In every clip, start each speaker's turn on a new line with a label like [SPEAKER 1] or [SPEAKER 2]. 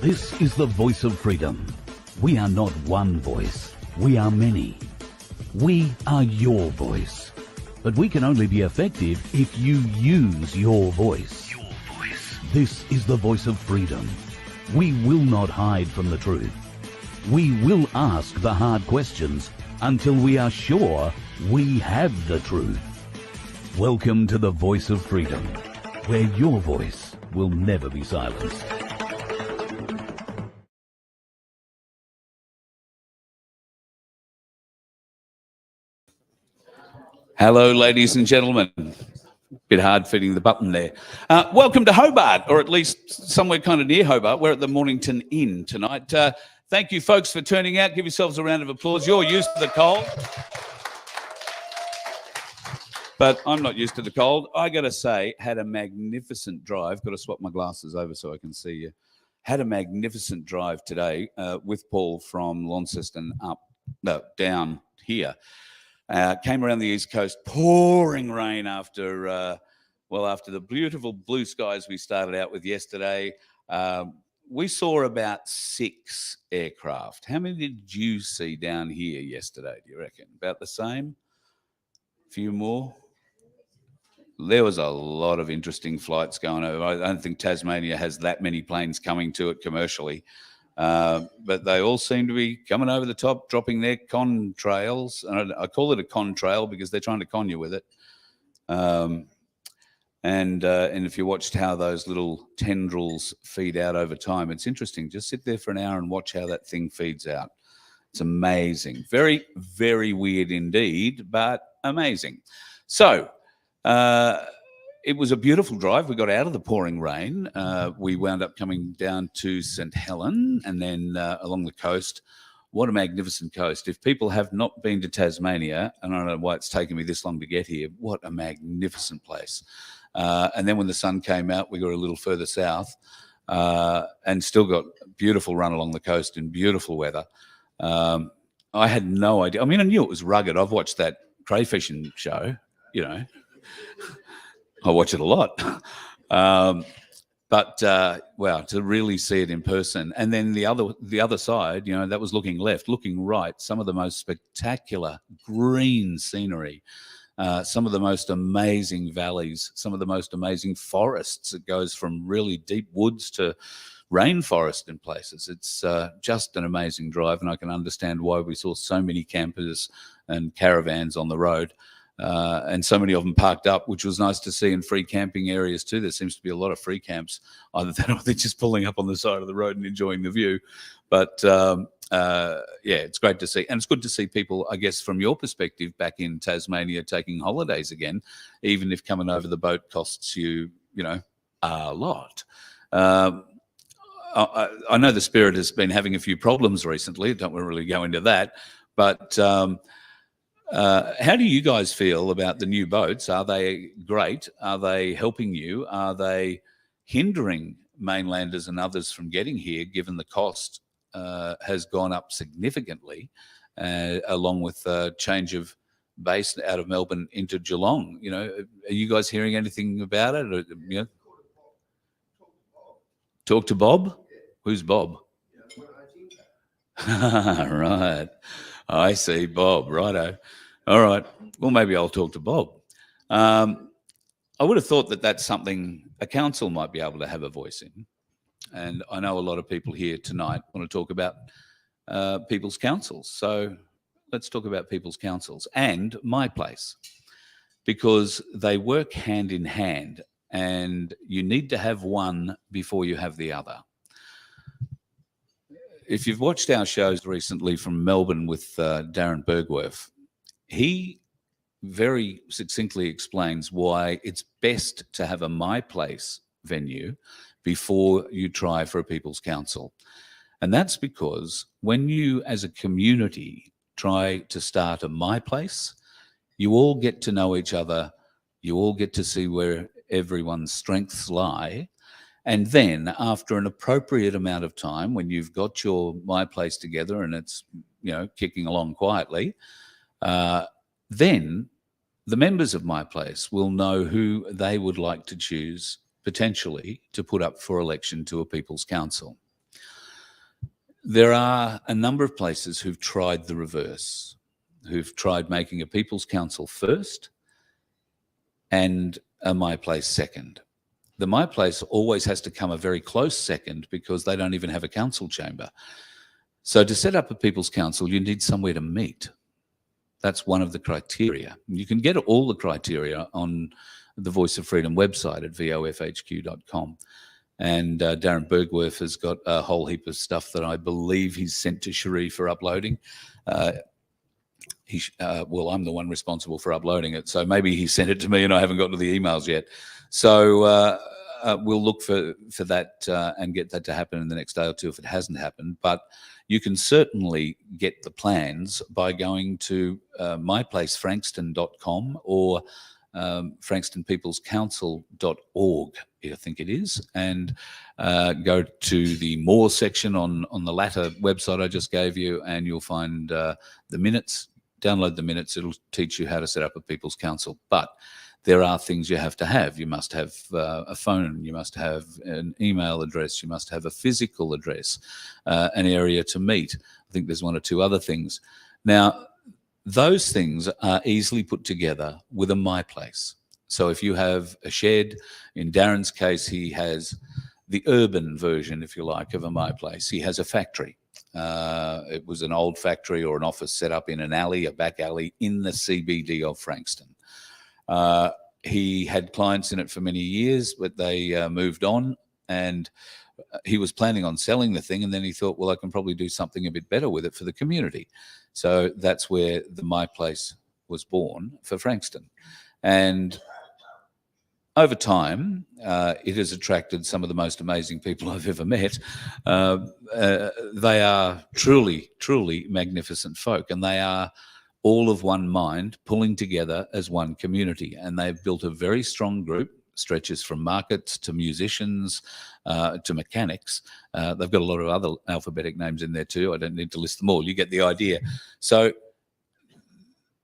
[SPEAKER 1] This is the voice of freedom. We are not one voice. We are many. We are your voice. But we can only be effective if you use your voice. Your voice. This is the voice of freedom. We will not hide from the truth. We will ask the hard questions until we are sure we have the truth. Welcome to the voice of freedom, where your voice will never be silenced.
[SPEAKER 2] Hello, ladies and gentlemen. Bit hard fitting the button there. Welcome to Hobart, or at least somewhere kind of near Hobart. We're at the Mornington Inn tonight. Thank you, folks, for turning out. Give yourselves a round of applause. You're used to the cold. But I'm not used to the cold. I got to say, had a magnificent drive. Got to swap my glasses over so I can see you. Had a magnificent drive today with Paul from Launceston down here. Came around the East Coast, pouring rain after the beautiful blue skies we started out with yesterday. We saw about 6 aircraft. How many did you see down here yesterday, do you reckon? About the same? A few more? There was a lot of interesting flights going over. I don't think Tasmania has that many planes coming to it commercially. But they all seem to be coming over the top, dropping their contrails. And I call it a contrail because they're trying to con you with it. And if you watched how those little tendrils feed out over time, it's interesting. Just sit there for an hour and watch how that thing feeds out. It's amazing. Very, very weird indeed, but amazing. So it was a beautiful drive. We got out of the pouring rain. We wound up coming down to St. Helen and then along the coast. What a magnificent coast. If people have not been to Tasmania, and I don't know why it's taken me this long to get here, what a magnificent place. And then when the sun came out, we got a little further south and still got a beautiful run along the coast in beautiful weather. I had no idea. I mean, I knew it was rugged. I've watched that crayfishing show, you know. I watch it a lot. But wow, to really see it in person. And then the other side, you know, that was looking left, looking right, some of the most spectacular green scenery, some of the most amazing valleys, some of the most amazing forests. It goes from really deep woods to rainforest in places. It's just an amazing drive, and I can understand why we saw so many campers and caravans on the road. And so many of them parked up, which was nice to see in free camping areas too. There seems to be a lot of free camps, either that or they're just pulling up on the side of the road and enjoying the view. But yeah, it's great to see. And it's good to see people, I guess, from your perspective, back in Tasmania taking holidays again, even if coming over the boat costs you, you know, a lot. I know the Spirit has been having a few problems recently. Don't want to really go into that. But how do you guys feel about the new boats? Are they great? Are they helping you? Are they hindering mainlanders and others from getting here, given the cost has gone up significantly, along with change of base out of Melbourne into Geelong? You know, are you guys hearing anything about it? Or, you know, talk to Bob? Who's Bob? Right. I see, Bob. Righto. All right. Well, maybe I'll talk to Bob. I would have thought that that's something a council might be able to have a voice in. And I know a lot of people here tonight want to talk about people's councils. So let's talk about people's councils and my place, because they work hand in hand, and you need to have one before you have the other. If you've watched our shows recently from Melbourne with Darren Bergwerf, he very succinctly explains why it's best to have a My Place venue before you try for a People's Council. And that's because when you, as a community, try to start a My Place, you all get to know each other, you all get to see where everyone's strengths lie. And then after an appropriate amount of time, when you've got your My Place together and it's, you know, kicking along quietly, then the members of My Place will know who they would like to choose potentially to put up for election to a People's Council. There are a number of places who've tried the reverse, who've tried making a People's Council first and a My Place second. The My Place always has to come a very close second because they don't even have a council chamber. So to set up a People's Council, you need somewhere to meet. That's one of the criteria. You can get all the criteria on the Voice of Freedom website at vofhq.com. And Darren Bergwerf has got a whole heap of stuff that I believe he's sent to Cherie for uploading. Well, I'm the one responsible for uploading it, so maybe he sent it to me and I haven't got to the emails yet. So we'll look for that and get that to happen in the next day or two if it hasn't happened. But you can certainly get the plans by going to myplacefrankston.com or frankstonpeoplescouncil.org, I think it is, and go to the More section on the latter website I just gave you, and you'll find the minutes. Download the minutes. It'll teach you how to set up a People's Council. But there are things you have to have. You must have a phone. You must have an email address. You must have a physical address, an area to meet. I think there's one or two other things. Now, those things are easily put together with a My Place. So if you have a shed, in Darren's case, he has the urban version, if you like, of a My Place. He has a factory. It was an old factory or an office set up in an alley, a back alley in the CBD of Frankston. He had clients in it for many years, but they moved on, and he was planning on selling the thing, and then he thought, well, I can probably do something a bit better with it for the community. So that's where the My Place was born for Frankston. And over time, it has attracted some of the most amazing people I've ever met. They are truly, truly magnificent folk, and they are all of one mind, pulling together as one community. And they've built a very strong group, stretches from markets to musicians to mechanics. They've got a lot of other alphabetic names in there too. I don't need to list them all. You get the idea. So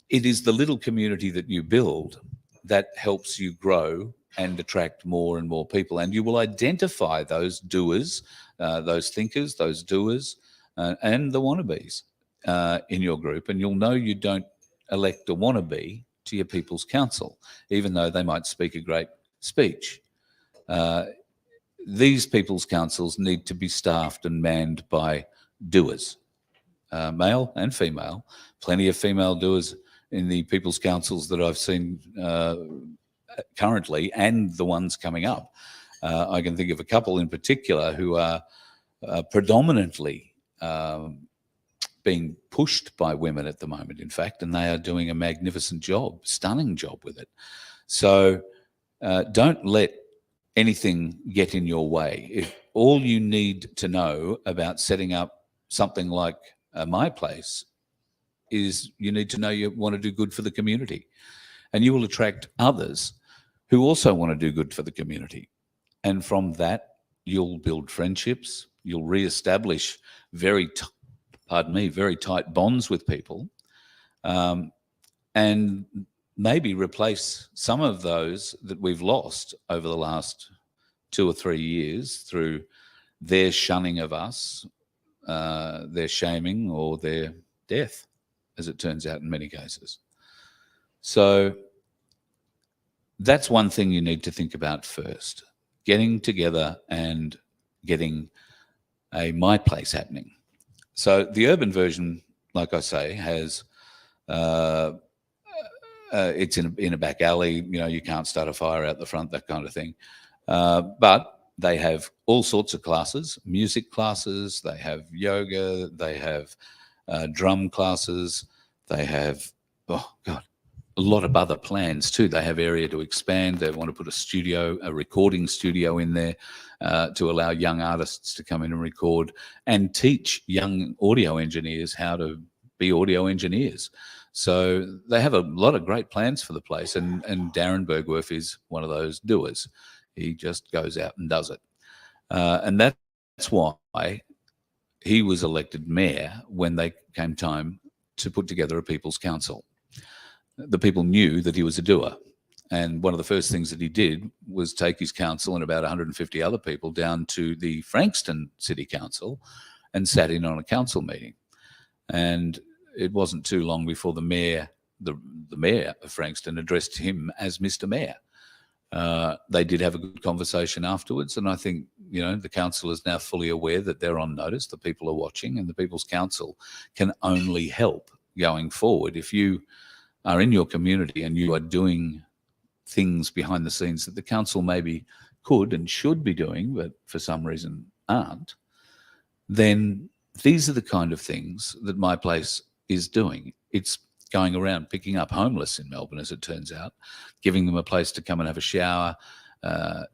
[SPEAKER 2] it is the little community that you build that helps you grow and attract more and more people. And you will identify those doers, those thinkers, those doers, and the wannabes in your group. And you'll know you don't elect a wannabe to your People's Council, even though they might speak a great speech. These People's Councils need to be staffed and manned by doers, male and female. Plenty of female doers in the People's Councils that I've seen currently, and the ones coming up. I can think of a couple in particular who are predominantly being pushed by women at the moment, in fact, and they are doing a magnificent job, stunning job with it. So don't let anything get in your way. If all you need to know about setting up something like My Place is you need to know you want to do good for the community, and you will attract others who also want to do good for the community. And from that, you'll build friendships, you'll reestablish very tight bonds with people, and maybe replace some of those that we've lost over the last 2 or 3 years through their shunning of us, their shaming, or their death, as it turns out in many cases. So that's one thing you need to think about first, getting together and getting a My Place happening. So the urban version, like I say, has it's in a back alley. You know, you can't start a fire out the front, that kind of thing. But they have all sorts of classes, music classes, they have yoga, they have drum classes, they have, oh God, a lot of other plans too. They have area to expand. They want to put a recording studio in there to allow young artists to come in and record and teach young audio engineers how to be audio engineers. So they have a lot of great plans for the place, and Darren Bergwerf is one of those doers. He just goes out and does it. And that's why he was elected mayor when they came time to put together a People's Council. The people knew that he was a doer. And one of the first things that he did was take his council and about 150 other people down to the Frankston City Council and sat in on a council meeting. And it wasn't too long before the mayor, the mayor of Frankston, addressed him as Mr. Mayor. They did have a good conversation afterwards, and I think, you know, the council is now fully aware that they're on notice, the people are watching, and the People's Council can only help going forward. If you are in your community and you are doing things behind the scenes that the council maybe could and should be doing, but for some reason aren't, then these are the kind of things that My Place is doing. It's going around picking up homeless in Melbourne, as it turns out, giving them a place to come and have a shower,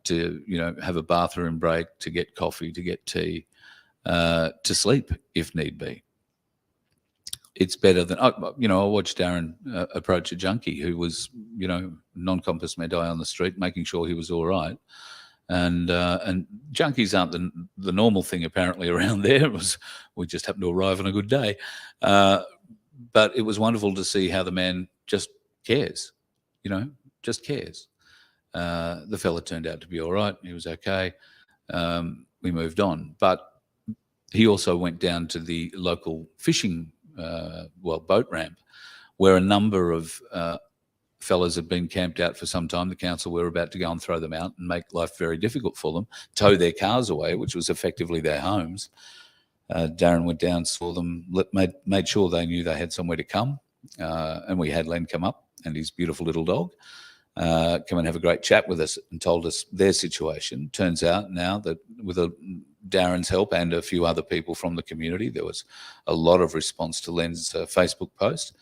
[SPEAKER 2] to, you know, have a bathroom break, to get coffee, to get tea, to sleep if need be. It's better than, you know, I watched Darren approach a junkie who was, you know, non-compos medi on the street, making sure he was all right. And junkies aren't the normal thing apparently around there. We just happened to arrive on a good day. But it was wonderful to see how the man just cares, you know, just cares. The fella turned out to be all right. He was okay. We moved on. But he also went down to the local fishing, boat ramp, where a number of fellas had been camped out for some time. The council were about to go and throw them out and make life very difficult for them, tow their cars away, which was effectively their homes. Darren went down, saw them, made sure they knew they had somewhere to come, and we had Len come up and his beautiful little dog come and have a great chat with us and told us their situation. Turns out now that with Darren's help and a few other people from the community, there was a lot of response to Len's Facebook post.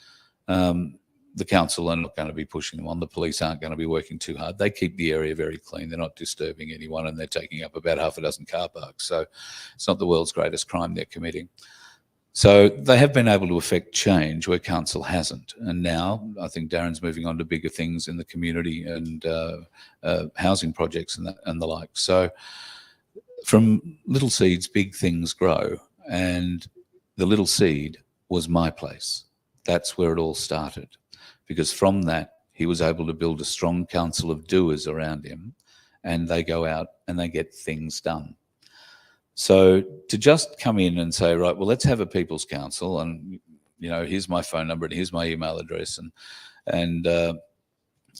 [SPEAKER 2] The council are not going to be pushing them on. The police aren't going to be working too hard. They keep the area very clean. They're not disturbing anyone, and they're taking up about half a dozen car parks. So it's not the world's greatest crime they're committing. So they have been able to affect change where council hasn't. And now I think Darren's moving on to bigger things in the community and housing projects and the like. So from little seeds, big things grow. And the little seed was My Place. That's where it all started. Because from that, he was able to build a strong council of doers around him, and they go out and they get things done. So to just come in and say, right, well, let's have a People's Council, and, you know, here's my phone number and here's my email address, and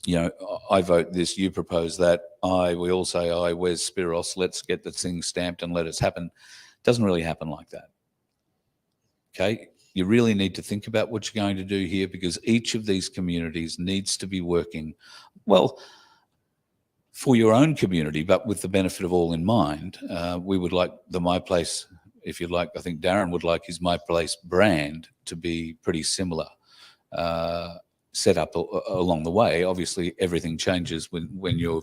[SPEAKER 2] you know, I vote this, you propose that, we all say aye, where's Spiros, let's get the thing stamped and let it happen. It doesn't really happen like that. Okay? You really need to think about what you're going to do here, because each of these communities needs to be working, well, for your own community, but with the benefit of all in mind. We would like the My Place, if you'd like, I think Darren would like his My Place brand to be pretty similar, set up along the way. Obviously, everything changes when you're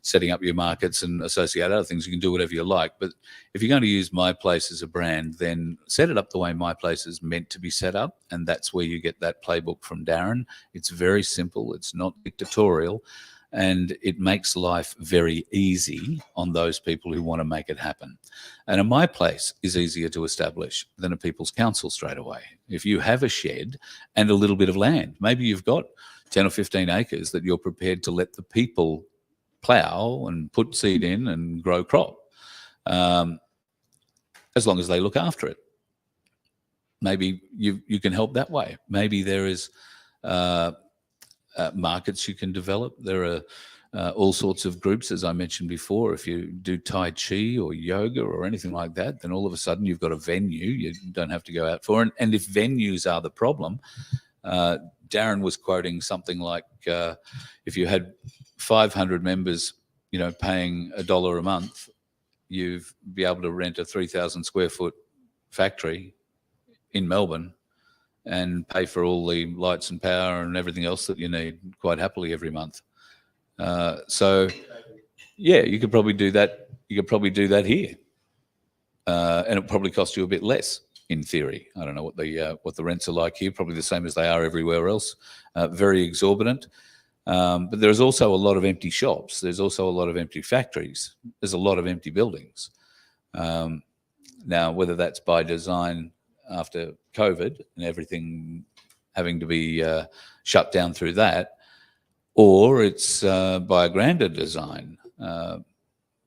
[SPEAKER 2] setting up your markets and associate other things. You can do whatever you like. But if you're going to use My Place as a brand, then set it up the way My Place is meant to be set up. And that's where you get that playbook from Darren. It's very simple. It's not dictatorial. And it makes life very easy on those people who want to make it happen. And a My Place is easier to establish than a People's Council straight away. If you have a shed and a little bit of land, maybe you've got 10 or 15 acres that you're prepared to let the people plough and put seed in and grow crop, as long as they look after it. Maybe you can help that way. Maybe there is markets you can develop. There are all sorts of groups, as I mentioned before. If you do Tai Chi or yoga or anything like that, then all of a sudden you've got a venue you don't have to go out for. And if venues are the problem, Darren was quoting something like, if you had 500 members, you know, paying $1 a month, you'd be able to rent a 3,000 square foot factory in Melbourne and pay for all the lights and power and everything else that you need quite happily every month. So, yeah, you could probably do that. You could probably do that here, and it probably cost you a bit less in theory. I don't know what the rents are like here. Probably the same as they are everywhere else. Very exorbitant. But there's also a lot of empty shops. There's also a lot of empty factories. There's a lot of empty buildings. Now, whether that's by design after COVID and everything having to be shut down through that, or it's by a grander design,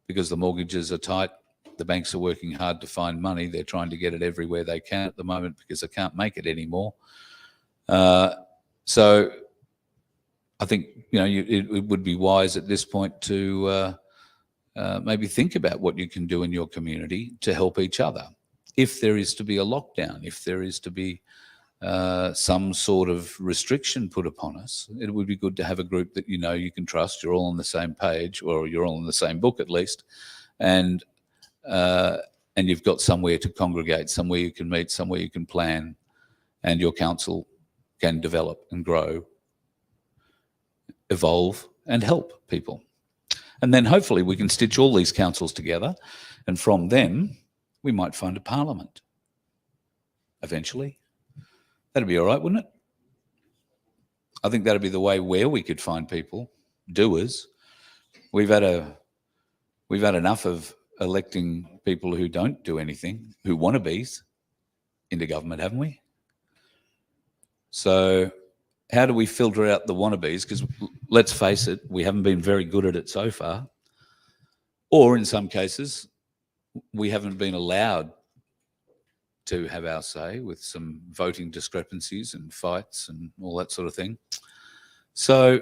[SPEAKER 2] because the mortgages are tight, The banks are working hard to find money. They're trying to get it everywhere they can at the moment because they can't make it anymore. So I think, it would be wise at this point to maybe think about what you can do in your community to help each other. If there is to be a lockdown, if there is to be some sort of restriction put upon us, it would be good to have a group that you can trust. You're all on the same page, or you're all in the same book at least, and you've got somewhere to congregate, somewhere you can meet, somewhere you can plan, and your council can develop and grow, evolve, and help people. And then hopefully we can stitch all these councils together, and from them we might find a parliament eventually. That'd be all right, wouldn't it? I think that'd be the way where we could find people, doers. We've had enough of electing people who don't do anything, who wannabes, into government, haven't we? So how do we filter out the wannabes? Because let's face it, we haven't been very good at it so far. Or in some cases, we haven't been allowed to have our say, with some voting discrepancies and fights and all that sort of thing. So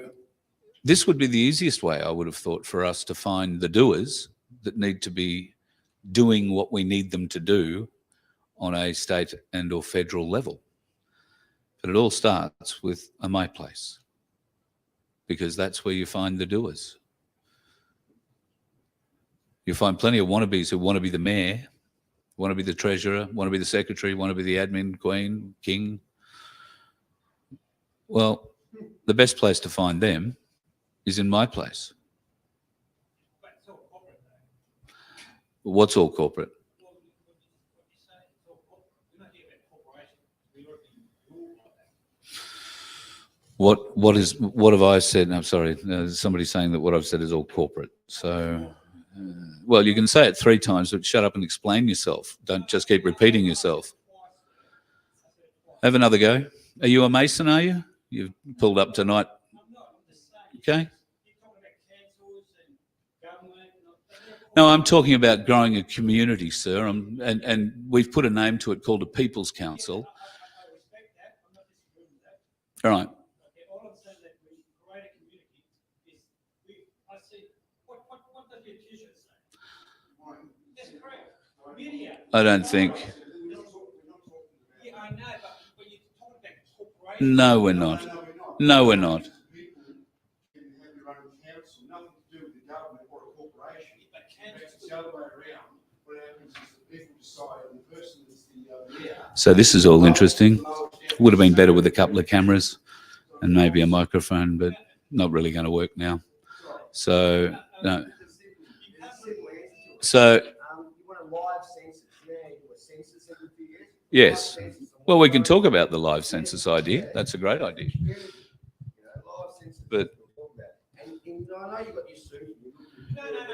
[SPEAKER 2] this would be the easiest way, I would have thought, for us to find the doers that need to be doing what we need them to do on a state and or federal level. But it all starts with a my place, because that's where you find the doers. You find plenty of wannabes who want to be the mayor, want to be the treasurer, want to be the secretary, want to be the admin queen, king. Well, the best place to find them is in my place. What's all corporate? What have I said? I'm sorry, somebody's saying that what I've said is all corporate. So, well, you can say it 3 times, but shut up and explain yourself. Don't just keep repeating yourself. Have another go. Are you a Mason, are you? You've pulled up tonight. Okay. No, I'm talking about growing a community, sir, and we've put a name to it called a People's Council. All right. I don't think. No, we're not. No, we're not. So this is all interesting. Would have been better with a couple of cameras and maybe a microphone, but not really going to work now. So, no. So, yes. Well, we can talk about the live census idea. That's a great idea. But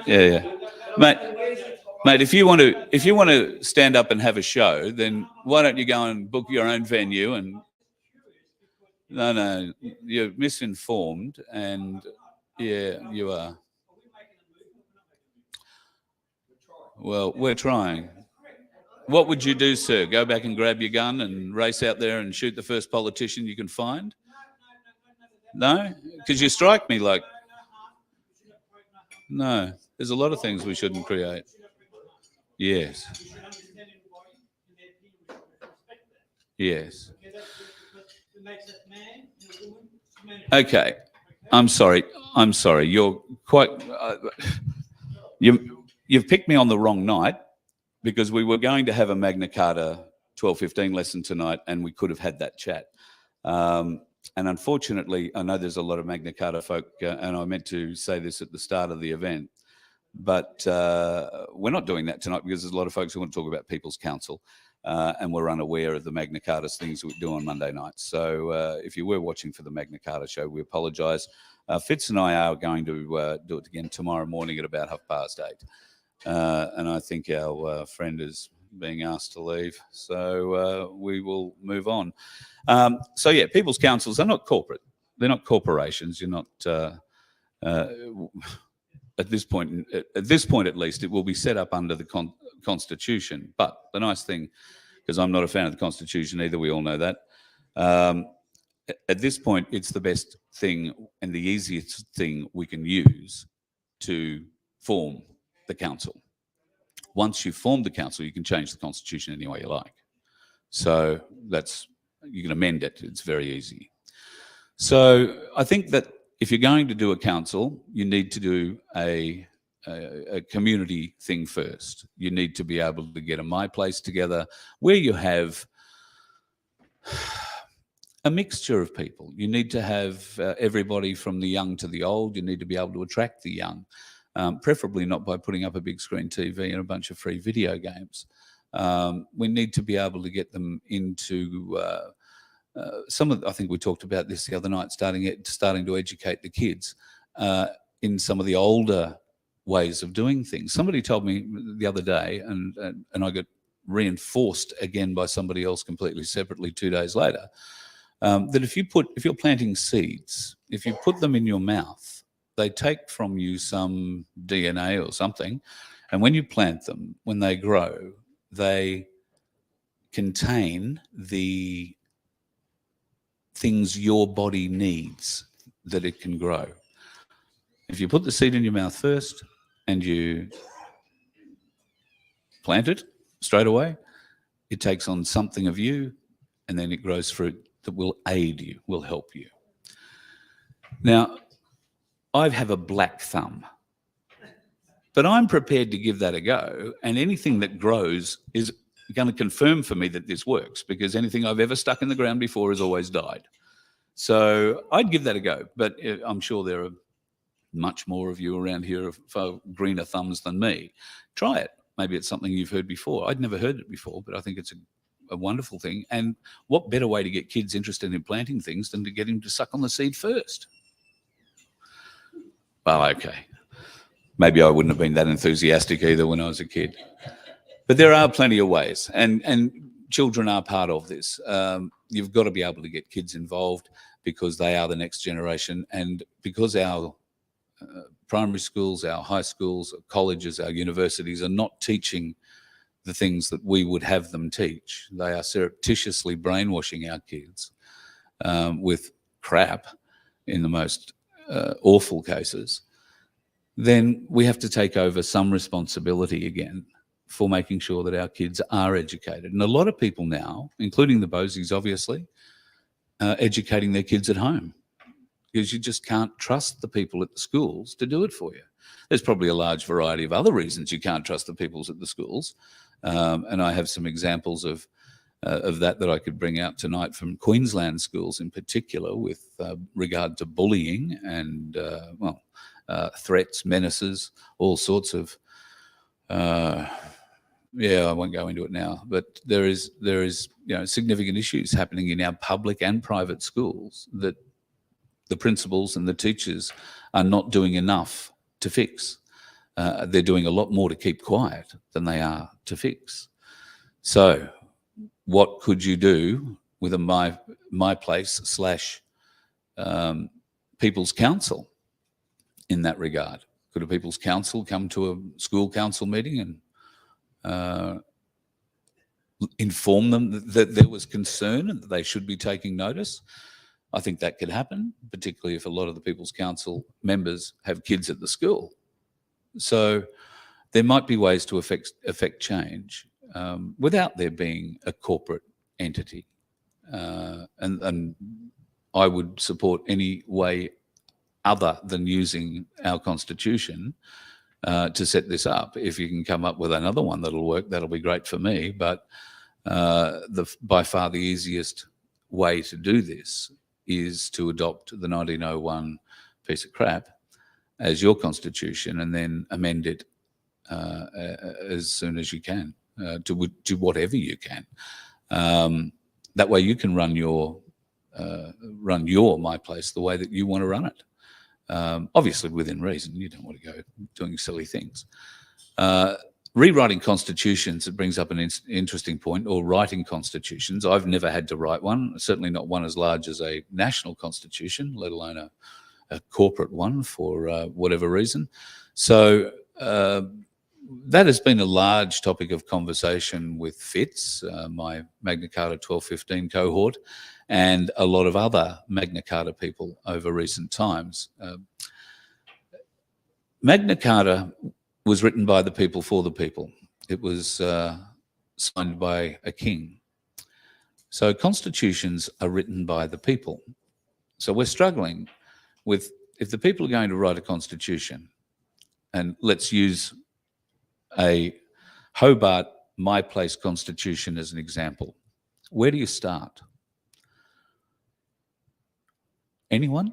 [SPEAKER 2] yeah. Mate, if you want to stand up and have a show, then why don't you go and book your own venue? And no, you're misinformed, and yeah, you are. Well, we're trying. What would you do, sir? Go back and grab your gun and race out there and shoot the first politician you can find? No? Because you strike me like... No. There's a lot of things we shouldn't create. Yes. Yes. Okay. I'm sorry. You're quite... You've picked me on the wrong night, because we were going to have a Magna Carta 1215 lesson tonight, and we could have had that chat. And unfortunately, I know there's a lot of Magna Carta folk, and I meant to say this at the start of the event, but we're not doing that tonight because there's a lot of folks who want to talk about People's Council, and we're unaware of the Magna Carta things we do on Monday nights. So if you were watching for the Magna Carta show, we apologise. Fitz and I are going to do it again tomorrow morning at about 8:30. And I think our friend is being asked to leave, so we will move on. So yeah, People's Councils are not corporate; they're not corporations. You're not at this point. At this point, at least, it will be set up under the Constitution. But the nice thing, because I'm not a fan of the Constitution either, we all know that, at this point, it's the best thing and the easiest thing we can use to form the council. Once you've formed the council, you can change the Constitution any way you like. So you can amend it. It's very easy. So I think that if you're going to do a council, you need to do a community thing first. You need to be able to get a My Place together where you have a mixture of people. You need to have everybody from the young to the old. You need to be able to attract the young, preferably not by putting up a big screen TV and a bunch of free video games. We need to be able to get them into I think we talked about this the other night, starting to educate the kids in some of the older ways of doing things. Somebody told me the other day, and I got reinforced again by somebody else completely separately 2 days later, that if you're planting seeds, if you put them in your mouth, they take from you some DNA or something, and when you plant them, when they grow, they contain the things your body needs that it can grow. If you put the seed in your mouth first and you plant it straight away, it takes on something of you, and then it grows fruit that will aid you, will help you. Now, I have a black thumb, but I'm prepared to give that a go, and anything that grows is going to confirm for me that this works, because anything I've ever stuck in the ground before has always died. So I'd give that a go, but I'm sure there are much more of you around here for greener thumbs than me. Try it. Maybe it's something you've heard before. I'd never heard it before, but I think it's a wonderful thing. And what better way to get kids interested in planting things than to get him to suck on the seed first? Well, okay. Maybe I wouldn't have been that enthusiastic either when I was a kid. But there are plenty of ways, and children are part of this. You've got to be able to get kids involved because they are the next generation, and because our primary schools, our high schools, our colleges, our universities are not teaching the things that we would have them teach. They are surreptitiously brainwashing our kids with crap in the most awful cases. Then we have to take over some responsibility again for making sure that our kids are educated. And a lot of people now, including the Boseys, obviously, educating their kids at home, because you just can't trust the people at the schools to do it for you. There's probably a large variety of other reasons you can't trust the people at the schools. And I have some examples of that I could bring out tonight from Queensland schools in particular with regard to bullying and, threats, menaces, all sorts of I won't go into it now, but there is significant issues happening in our public and private schools that the principals and the teachers are not doing enough to fix. They're doing a lot more to keep quiet than they are to fix. So what could you do with a My Place / People's Council in that regard? Could a People's Council come to a school council meeting and inform them that there was concern and that they should be taking notice? I think that could happen, particularly if a lot of the People's Council members have kids at the school. So there might be ways to affect change without there being a corporate entity. And I would support any way other than using our Constitution to set this up. If you can come up with another one that'll work, that'll be great for me. But by far the easiest way to do this is to adopt the 1901 piece of crap as your Constitution and then amend it as soon as you can to whatever you can. That way you can run your My Place the way that you want to run it. Obviously within reason. You don't want to go doing silly things. Rewriting constitutions, it brings up an interesting point, or writing constitutions. I've never had to write one, certainly not one as large as a national constitution, let alone a corporate one for whatever reason. So that has been a large topic of conversation with Fitz, my Magna Carta 1215 cohort, and a lot of other Magna Carta people over recent times. Magna Carta was written by the people for the people. It was signed by a king. So constitutions are written by the people. So we're struggling with, if the people are going to write a constitution, and let's use a Hobart My Place constitution as an example, where do you start? Anyone?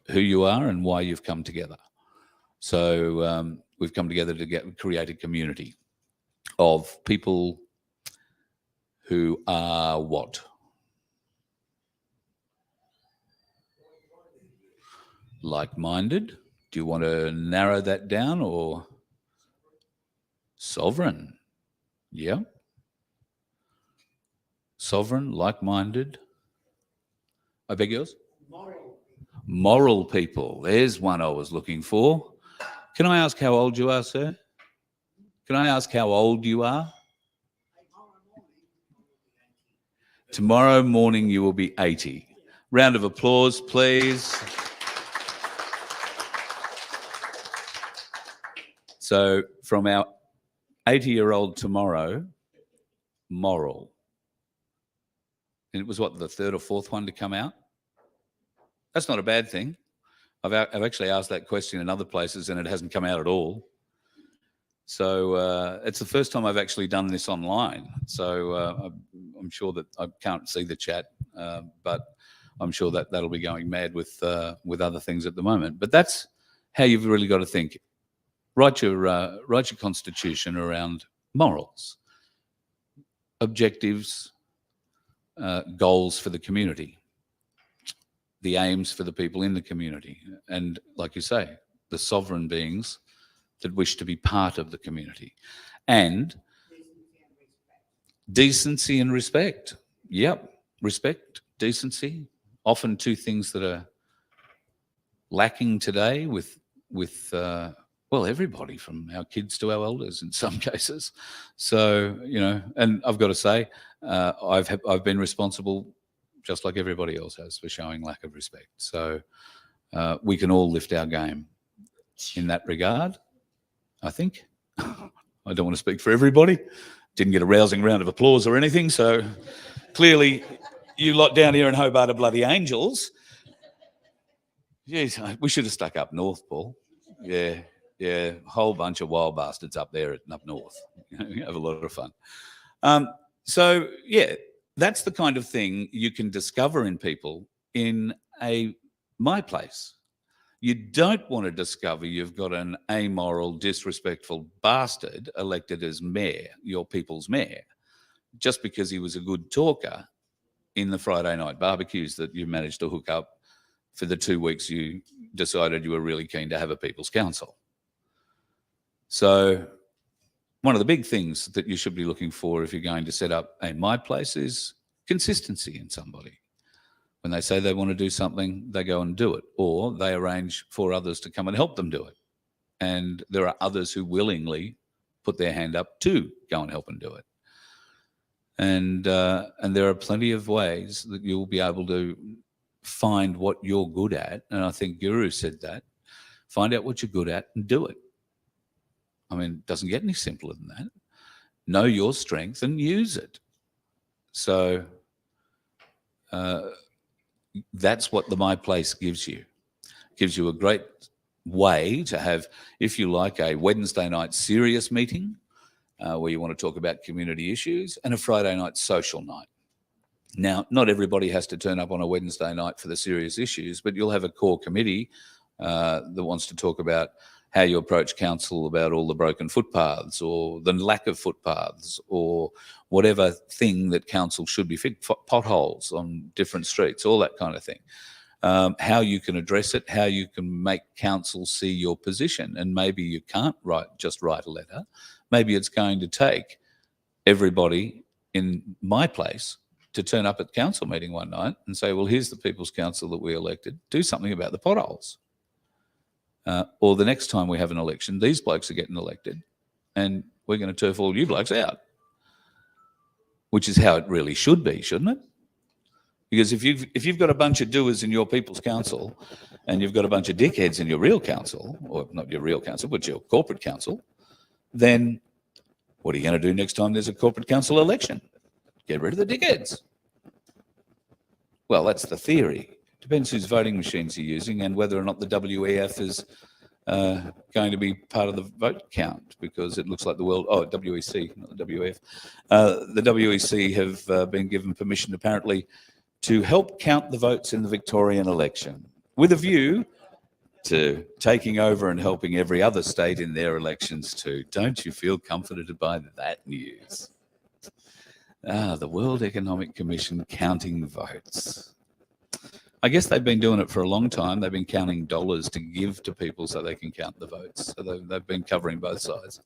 [SPEAKER 2] Who you are and why you've come together. So we've come together to create a community of people who are what? Like-minded. Do you want to narrow that down, or sovereign? Yeah. Sovereign, like-minded. I beg yours? Moral people. There's one I was looking for. Can I ask how old you are, sir? Can I ask how old you are? Tomorrow morning you will be 80. Round of applause, please. So from our 80-year-old tomorrow, moral. And it was what, the third or fourth one to come out? That's not a bad thing. I've actually asked that question in other places and it hasn't come out at all. So it's the first time I've actually done this online. So I'm sure that I can't see the chat, but I'm sure that that'll be going mad with other things at the moment. But that's how you've really got to think. Write your constitution around morals, objectives, goals for the community, the aims for the people in the community, and like you say, the sovereign beings that wish to be part of the community. And decency and respect. Yep, respect, decency, often two things that are lacking today with well, everybody from our kids to our elders in some cases. So, you know, and I've got to say, I've been responsible, just like everybody else has, for showing lack of respect. So we can all lift our game in that regard, I think. I don't want to speak for everybody. Didn't get a rousing round of applause or anything. So clearly you lot down here in Hobart are bloody angels. Jeez, we should have stuck up north, Paul. Yeah, a whole bunch of wild bastards up there up north. You have a lot of fun. So, yeah, that's the kind of thing you can discover in people in my place. You don't want to discover you've got an amoral, disrespectful bastard elected as mayor, your people's mayor, just because he was a good talker in the Friday night barbecues that you managed to hook up for the 2 weeks you decided you were really keen to have a people's council. So one of the big things that you should be looking for if you're going to set up a My Place is consistency in somebody. When they say they want to do something, they go and do it, or they arrange for others to come and help them do it. And there are others who willingly put their hand up to go and help and do it. And there are plenty of ways that you'll be able to find what you're good at. And I think Guru said that. Find out what you're good at and do it. I mean, it doesn't get any simpler than that. Know your strength and use it. So that's what the My Place gives you. It gives you a great way to have, if you like, a Wednesday night serious meeting where you want to talk about community issues, and a Friday night social night. Now, not everybody has to turn up on a Wednesday night for the serious issues, but you'll have a core committee that wants to talk about how you approach council about all the broken footpaths or the lack of footpaths or whatever thing that council should be fixed, potholes on different streets, all that kind of thing. How you can address it, how you can make council see your position. And maybe you can't just write a letter. Maybe it's going to take everybody in My Place to turn up at council meeting one night and say, well, here's the People's Council that we elected. Do something about the potholes. or the next time we have an election, these blokes are getting elected and we're going to turf all you blokes out, which is how it really should be, shouldn't it? Because if you've got a bunch of doers in your people's council and you've got a bunch of dickheads in your real council, or not your real council, but your corporate council, then what are you going to do next time there's a corporate council election? Get rid of the dickheads. Well, that's the theory. Depends whose voting machines you're using and whether or not the WEF is going to be part of the vote count, because it looks like the world, WEC, not the WEF. The WEC have been given permission apparently to help count the votes in the Victorian election, with a view to taking over and helping every other state in their elections too. Don't you feel comforted by that news? The World Economic Commission counting votes. I guess they've been doing it for a long time. They've been counting dollars to give to people so they can count the votes. So they've been covering both sides.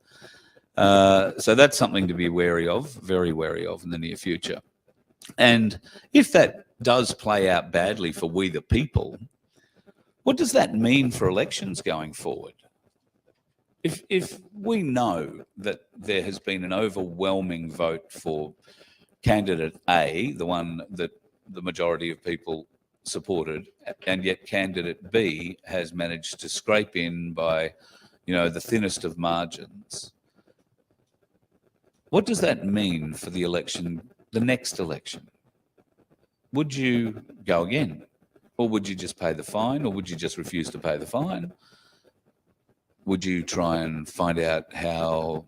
[SPEAKER 2] So that's something to be wary of, very wary of in the near future. And if that does play out badly for we the people, what does that mean for elections going forward? If we know that there has been an overwhelming vote for candidate A, the one that the majority of people supported, and yet candidate B has managed to scrape in by, the thinnest of margins, what does that mean for the election, the next election? Would you go again? Or would you just pay the fine? Or would you just refuse to pay the fine? Would you try and find out how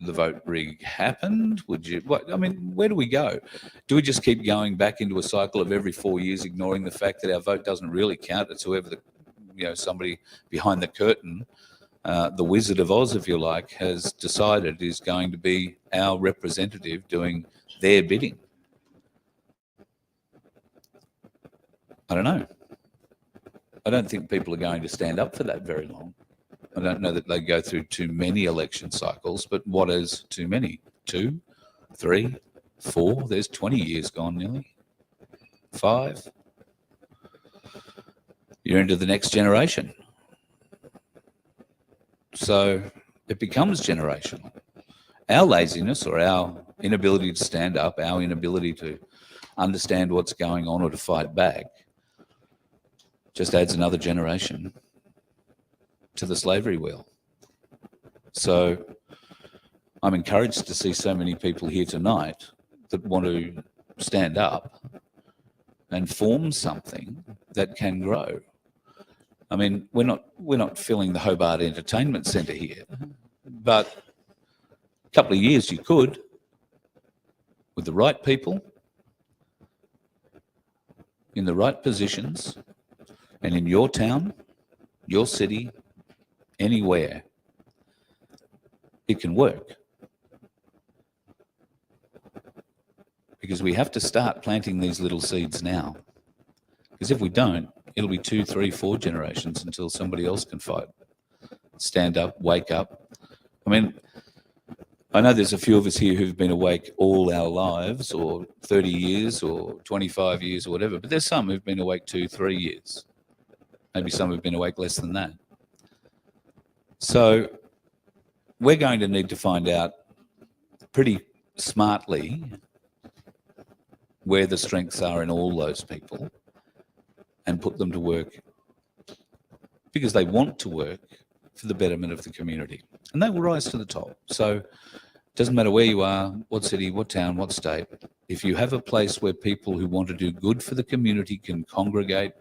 [SPEAKER 2] the vote rig happened? Would you, where do we go? Do we just keep going back into a cycle of every 4 years, ignoring the fact that our vote doesn't really count? It's whoever somebody behind the curtain, the Wizard of Oz, if you like, has decided is going to be our representative doing their bidding. I don't know. I don't think people are going to stand up for that very long. I don't know that they go through too many election cycles, but what is too many? 2, 3, 4? There's 20 years gone nearly. 5. You're into the next generation. So it becomes generational. Our laziness or our inability to stand up, our inability to understand what's going on or to fight back, just adds another generation to the slavery wheel. So I'm encouraged to see so many people here tonight that want to stand up and form something that can grow. I mean, we're not filling the Hobart Entertainment Centre here, but a couple of years you could, with the right people, in the right positions, and in your town, your city, anywhere, it can work. Because we have to start planting these little seeds now. Because if we don't, it'll be 2, 3, 4 generations until somebody else can fight. Stand up, wake up. I mean, I know there's a few of us here who've been awake all our lives, or 30 years, or 25 years, or whatever, but there's some who've been awake 2, 3 years. Maybe some have been awake less than that. So we're going to need to find out pretty smartly where the strengths are in all those people and put them to work because they want to work for the betterment of the community. And they will rise to the top. So it doesn't matter where you are, what city, what town, what state. If you have a place where people who want to do good for the community can congregate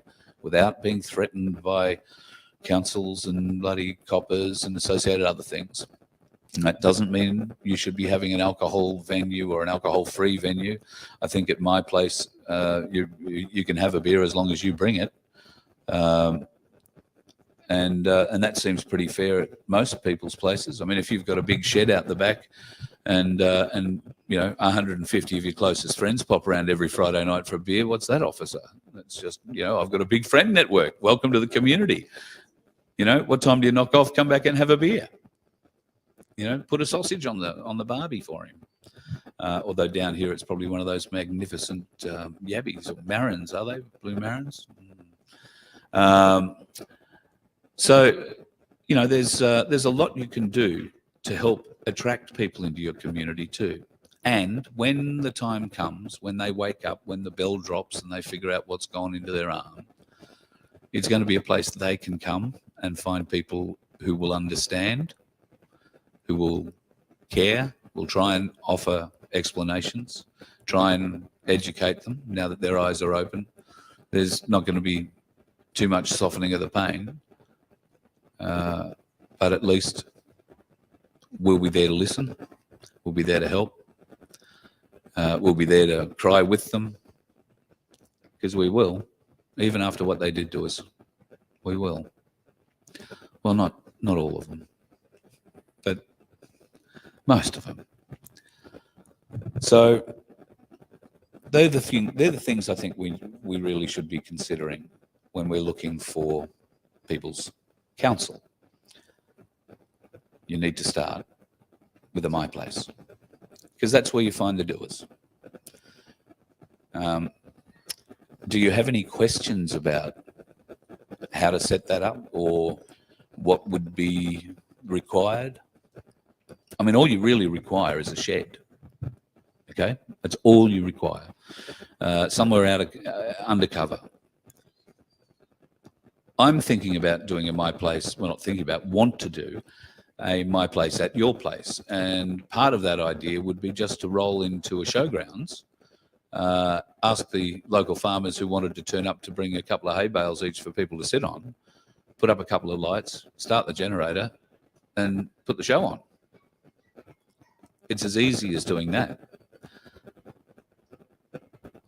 [SPEAKER 2] without being threatened by councils and bloody coppers and associated other things. And that doesn't mean you should be having an alcohol venue or an alcohol-free venue. I think at my place, you can have a beer as long as you bring it. And that seems pretty fair at most people's places. I mean, if you've got a big shed out the back and 150 of your closest friends pop around every Friday night for a beer, what's that, officer? That's just, I've got a big friend network. Welcome to the community. What time do you knock off? Come back and have a beer. Put a sausage on the barbie for him. Although down here it's probably one of those magnificent yabbies or marrons, are they? Blue marrons? So, there's a lot you can do to help attract people into your community too. And when the time comes, when they wake up, when the bell drops and they figure out what's gone into their arm, it's going to be a place that they can come and find people who will understand, who will care, will try and offer explanations, try and educate them now that their eyes are open. There's not going to be too much softening of the pain, but at least we'll be there to listen. We'll be there to help. We'll be there to cry with them, because we will, even after what they did to us. We will. Well, not all of them, but most of them. So they're the things I think we really should be considering when we're looking for people's counsel. You need to start with a My Place, because that's where you find the doers. Do you have any questions about how to set that up, or what would be required? I mean, all you really require is a shed. Okay, that's all you require. Somewhere out of undercover. I'm thinking about doing a My Place. Well, not thinking about, want to do a My Place at your place, and part of that idea would be just to roll into a showgrounds, ask the local farmers who wanted to turn up to bring a couple of hay bales each for people to sit on, put up a couple of lights, start the generator, and put the show on. It's as easy as doing that.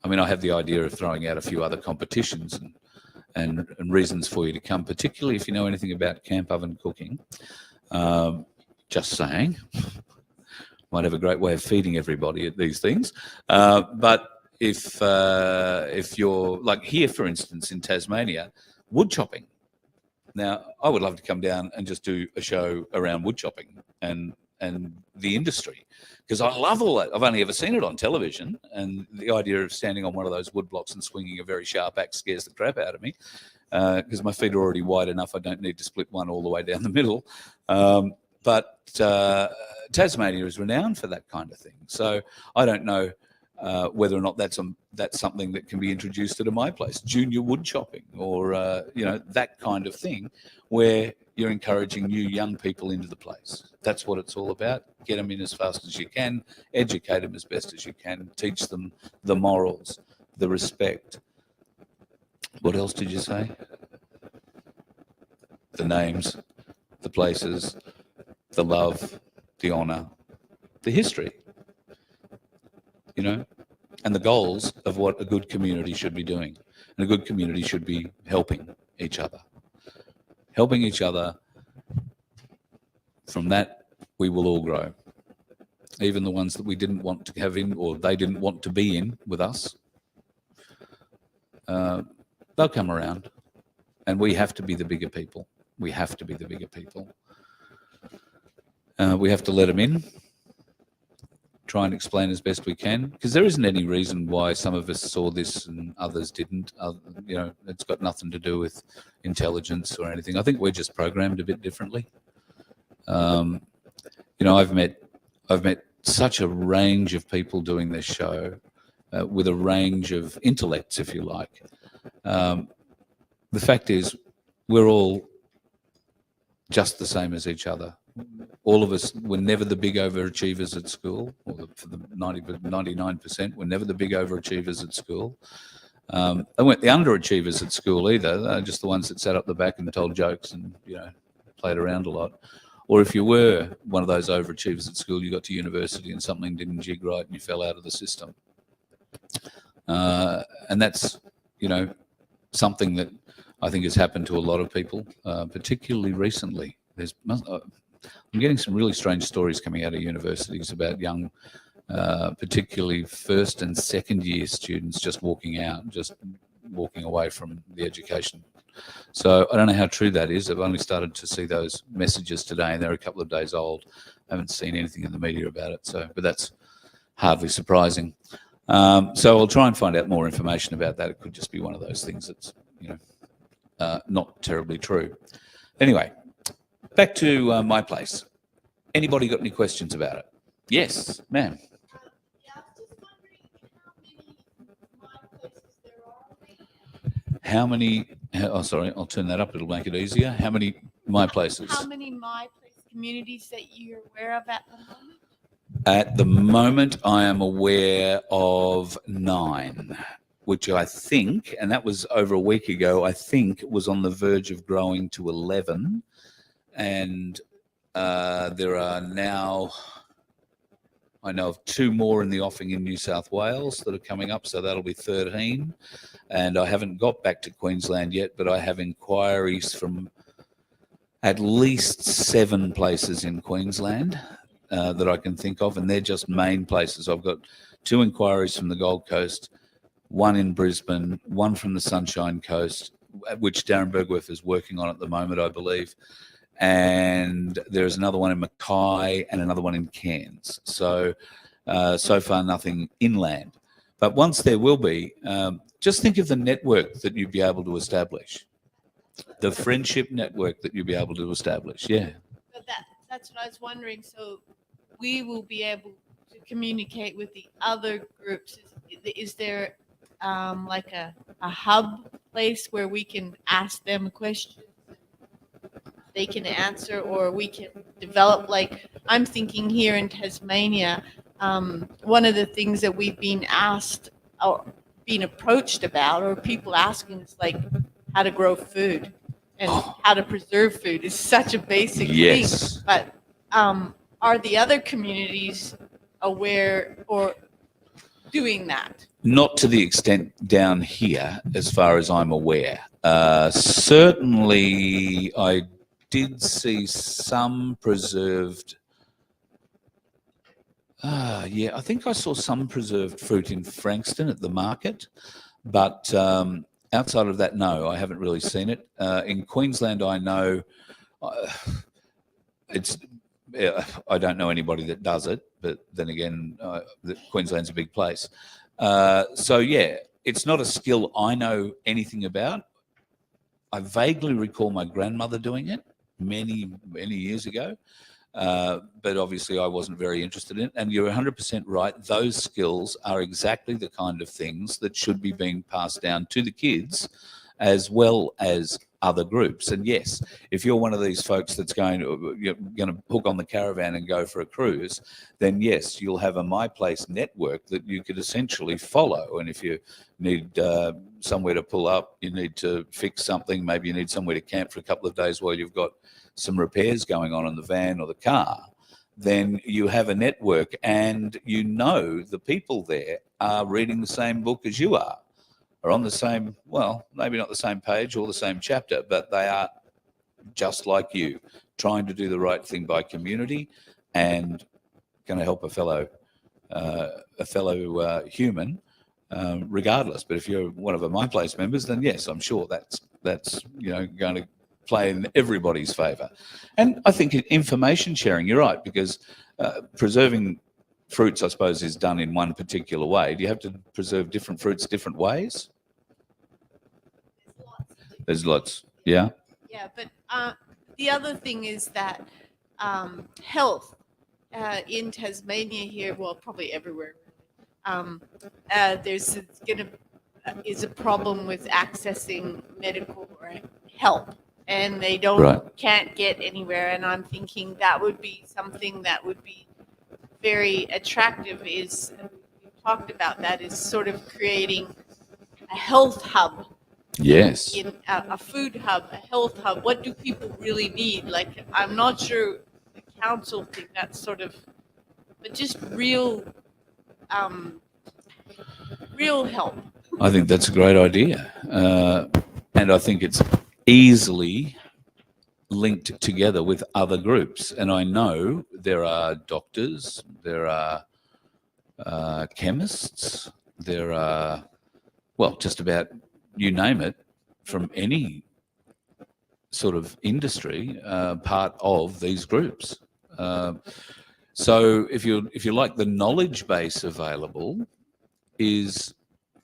[SPEAKER 2] I mean, I have the idea of throwing out a few other competitions and reasons for you to come, particularly if you know anything about camp oven cooking. Just saying. Might have a great way of feeding everybody at these things. But if you're, like here, for instance, in Tasmania, wood chopping. Now, I would love to come down and just do a show around wood chopping and the industry, because I love all that. I've only ever seen it on television, and the idea of standing on one of those wood blocks and swinging a very sharp axe scares the crap out of me, because my feet are already wide enough. I don't need to split one all the way down the middle. But Tasmania is renowned for that kind of thing. So I don't know whether or not that's something that can be introduced at a My Place, junior wood chopping, or that kind of thing, where you're encouraging new young people into the place. That's what it's all about. Get them in as fast as you can, educate them as best as you can, teach them the morals, the respect. What else did you say? The names, the places, the love, the honour, the history, and the goals of what a good community should be doing. And a good community should be helping each other. Helping each other. From that, we will all grow. Even the ones that we didn't want to have in, or they didn't want to be in with us, they'll come around. And we have to be the bigger people. We have to be the bigger people. We have to let them in, try and explain as best we can, because there isn't any reason why some of us saw this and others didn't. It's got nothing to do with intelligence or anything. I think we're just programmed a bit differently. I've met such a range of people doing this show, with a range of intellects, if you like. The fact is, we're all just the same as each other. All of us were never the big overachievers at school, or for the 99%, we're never the big overachievers at school. They weren't the underachievers at school either. They're just the ones that sat up the back and told jokes and, played around a lot. Or if you were one of those overachievers at school, you got to university and something didn't jig right and you fell out of the system. And that's, something that I think has happened to a lot of people, particularly recently. I'm getting some really strange stories coming out of universities about young, particularly first and second year students just walking away from the education. So I don't know how true that is. I've only started to see those messages today, and they're a couple of days old. I haven't seen anything in the media about it, but that's hardly surprising. So I'll try and find out more information about that. It could just be one of those things that's, not terribly true. Anyway, back to my place. Anybody got any questions about it? Yes, ma'am.
[SPEAKER 3] Yeah, I was just wondering how many my places there are.
[SPEAKER 2] How many? Oh, sorry, I'll turn that up. It'll make it easier. How many my places?
[SPEAKER 3] How many my place communities that you're aware of at the moment?
[SPEAKER 2] At the moment, I am aware of 9, which I think, and that was over a week ago, I think was on the verge of growing to 11. And there are now, I know of 2 more in the offing in New South Wales that are coming up, so that'll be 13. And I haven't got back to Queensland yet, but I have inquiries from at least 7 places in Queensland that I can think of, and they're just main places. I've got 2 inquiries from the Gold Coast, 1 in Brisbane, 1 from the Sunshine Coast, which Darren Bergworth is working on at the moment, I believe. And there's another one in Mackay and another one in Cairns. So, so far nothing inland. But once there will be, just think of the network that you'd be able to establish, the friendship network that you'll be able to establish. Yeah.
[SPEAKER 3] But that's what I was wondering. So we will be able to communicate with the other groups. Is there like a hub place where we can ask them questions? They can answer, or we can develop, like I'm thinking here in Tasmania, one of the things that we've been asked or being approached about, or people asking, is like how to grow food and how to preserve food is such a basic
[SPEAKER 2] Yes.
[SPEAKER 3] thing. But are the other communities aware or doing that?
[SPEAKER 2] Not to the extent down here, as far as I'm aware. Certainly, I did see some preserved. Yeah, I think I saw some preserved fruit in Frankston at the market, but outside of that, no, I haven't really seen it. In Queensland, I know it's. I don't know anybody that does it, but then again, Queensland's a big place. So yeah, it's not a skill I know anything about. I vaguely recall my grandmother doing it many years ago, but obviously I wasn't very interested in it. And you're 100% right. Those skills are exactly the kind of things that should be being passed down to the kids as well as other groups. And yes, if you're one of these folks that's you're going to hook on the caravan and go for a cruise, then yes, you'll have a My Place network that you could essentially follow. And if you need somewhere to pull up, you need to fix something, maybe you need somewhere to camp for a couple of days while you've got some repairs going on in the van or the car, then you have a network, and you know the people there are reading the same book as you are on the same, well, maybe not the same page or the same chapter, but they are just like you, trying to do the right thing by community and going to help a fellow human, regardless. But if you're one of the My Place members, then yes, I'm sure that's going to play in everybody's favour. And I think information sharing, you're right, because preserving fruits, I suppose, is done in one particular way. Do you have to preserve different fruits different ways? There's lots. Yeah.
[SPEAKER 3] Yeah, but the other thing is that health in Tasmania here, well, probably everywhere, there's is a problem with accessing medical help, and they can't get anywhere. And I'm thinking that would be something that would be very attractive. Is we talked about that, is sort of creating a health hub.
[SPEAKER 2] Yes.
[SPEAKER 3] In a food hub, a health hub. What do people really need? Like, I'm not sure the council think that's sort of, but just real help.
[SPEAKER 2] I think that's a great idea. And I think it's easily linked together with other groups. And I know there are doctors, there are chemists, there are, well, just about you name it, from any sort of industry, part of these groups. So if you like, the knowledge base available is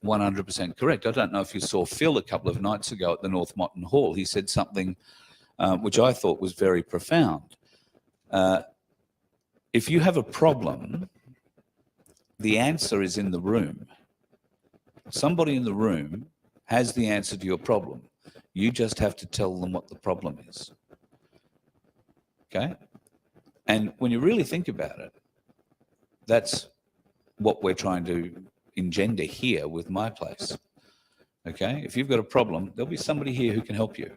[SPEAKER 2] 100% correct. I don't know if you saw Phil a couple of nights ago at the North Motton Hall. He said something which I thought was very profound. If you have a problem, the answer is in the room. Somebody in the room has the answer to your problem. You just have to tell them what the problem is. Okay? And when you really think about it, that's what we're trying to engender here with My Place. Okay? If you've got a problem, there'll be somebody here who can help you.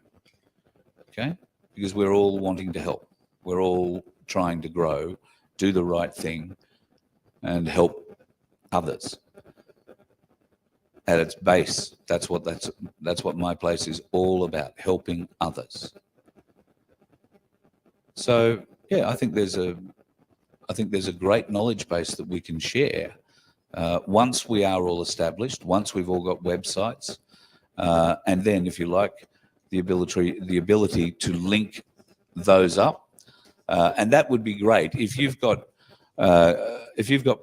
[SPEAKER 2] Okay? Because we're all wanting to help. We're all trying to grow, do the right thing, and help others. At its base, that's what My Place is all about, helping others. So yeah, I think there's a great knowledge base that we can share once we are all established, once we've all got websites, and then, if you like, the ability to link those up, and that would be great if you've got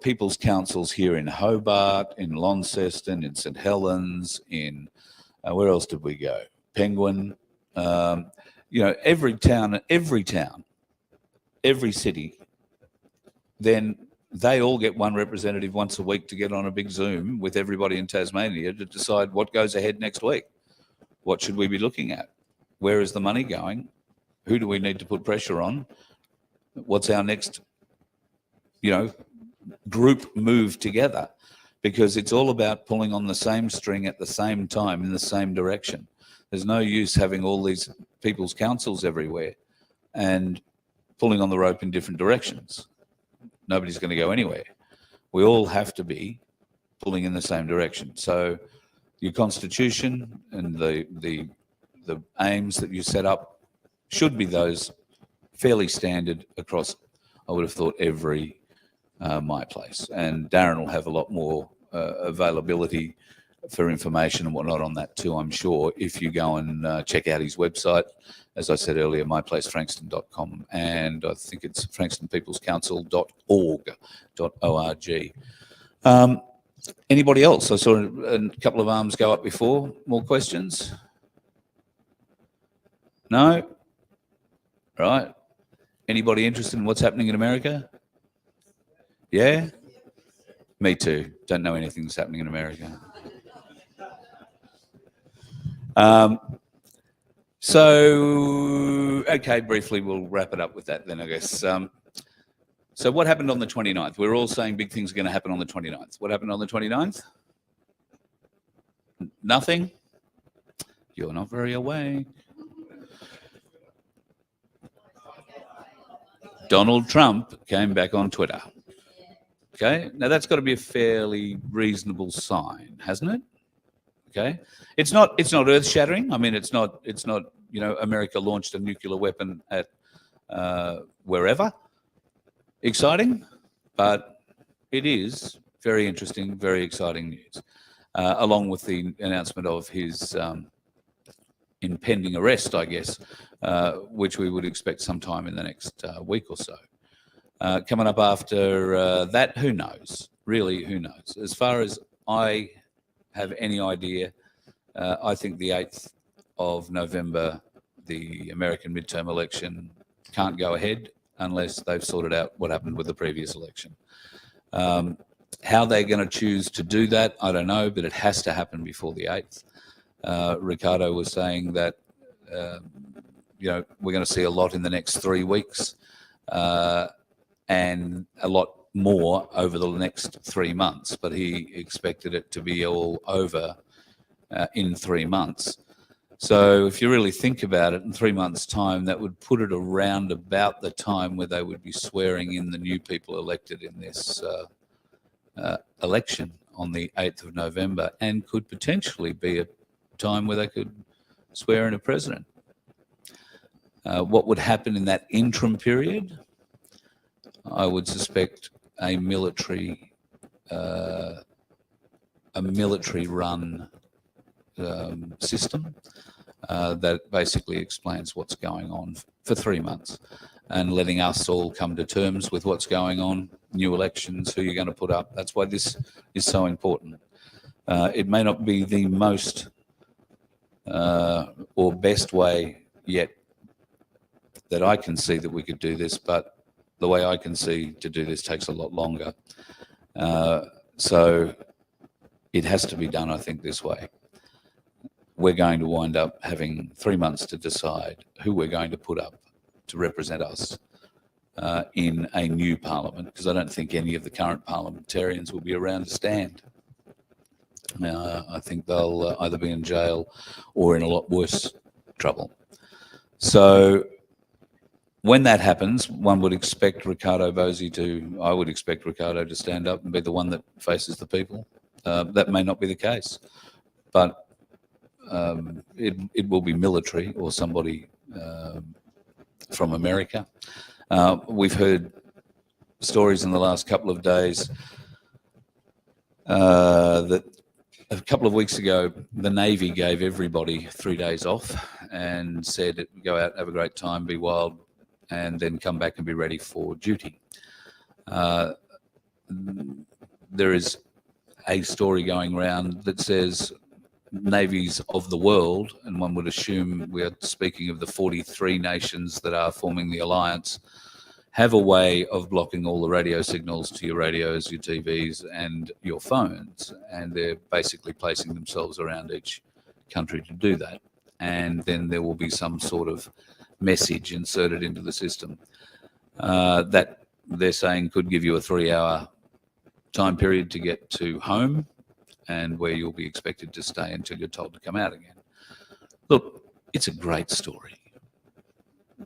[SPEAKER 2] people's councils here in Hobart, in Launceston, in St Helens, in where else did we go? Penguin. Every town, every city. Then they all get one representative once a week to get on a big Zoom with everybody in Tasmania to decide what goes ahead next week. What should we be looking at? Where is the money going? Who do we need to put pressure on? What's our next, group move together? Because it's all about pulling on the same string at the same time in the same direction. There's no use having all these people's councils everywhere and pulling on the rope in different directions. Nobody's going to go anywhere. We all have to be pulling in the same direction. So your constitution and the aims that you set up should be those fairly standard across, I would have thought, every My Place. And Darren will have a lot more availability for information and whatnot on that too, I'm sure, if you go and check out his website. As I said earlier, myplacefrankston.com, and I think it's frankstonpeoplescouncil.org. Anybody else? I saw a couple of arms go up before. More questions? No? Right. Anybody interested in what's happening in America? Yeah? Me too. Don't know anything that's happening in America. Okay, briefly, we'll wrap it up with that then, I guess. So what happened on the 29th? We're all saying big things are going to happen on the 29th. What happened on the 29th? Nothing? You're not very awake. Donald Trump came back on Twitter. Okay, now that's got to be a fairly reasonable sign, hasn't it? Okay, it's not earth-shattering. I mean, it's not America launched a nuclear weapon at wherever. Exciting, but it is very interesting, very exciting news. Along with the announcement of his impending arrest, I guess, which we would expect sometime in the next week or so. Coming up after that, who knows? Really, who knows? As far as I have any idea, I think the 8th of November, the American midterm election can't go ahead unless they've sorted out what happened with the previous election. How they're going to choose to do that, I don't know, but it has to happen before the 8th. Ricardo was saying that, we're going to see a lot in the next 3 weeks and a lot more over the next 3 months, but he expected it to be all over in 3 months. So if you really think about it, in 3 months' time, that would put it around about the time where they would be swearing in the new people elected in this election on the 8th of November, and could potentially be a time where they could swear in a president. What would happen in that interim period? I would suspect a military-run system that basically explains what's going on for 3 months, and letting us all come to terms with what's going on, new elections, who you're going to put up. That's why this is so important. It may not be the most or best way yet that I can see that we could do this, but the way I can see to do this takes a lot longer. So it has to be done, I think, this way. We're going to wind up having 3 months to decide who we're going to put up to represent us in a new parliament, because I don't think any of the current parliamentarians will be around to stand. I think they'll either be in jail or in a lot worse trouble. So when that happens, one would expect Ricardo Bosey I would expect Ricardo to stand up and be the one that faces the people. That may not be the case, but it will be military or somebody from America. We've heard stories in the last couple of days that a couple of weeks ago, the Navy gave everybody 3 days off and said, go out, have a great time, be wild, and then come back and be ready for duty. There is a story going around that says navies of the world, and one would assume we are speaking of the 43 nations that are forming the alliance, have a way of blocking all the radio signals to your radios, your TVs, and your phones. And they're basically placing themselves around each country to do that. And then there will be some sort of message inserted into the system that they're saying could give you a 3-hour time period to get to home, and where you'll be expected to stay until you're told to come out again. Look, it's a great story.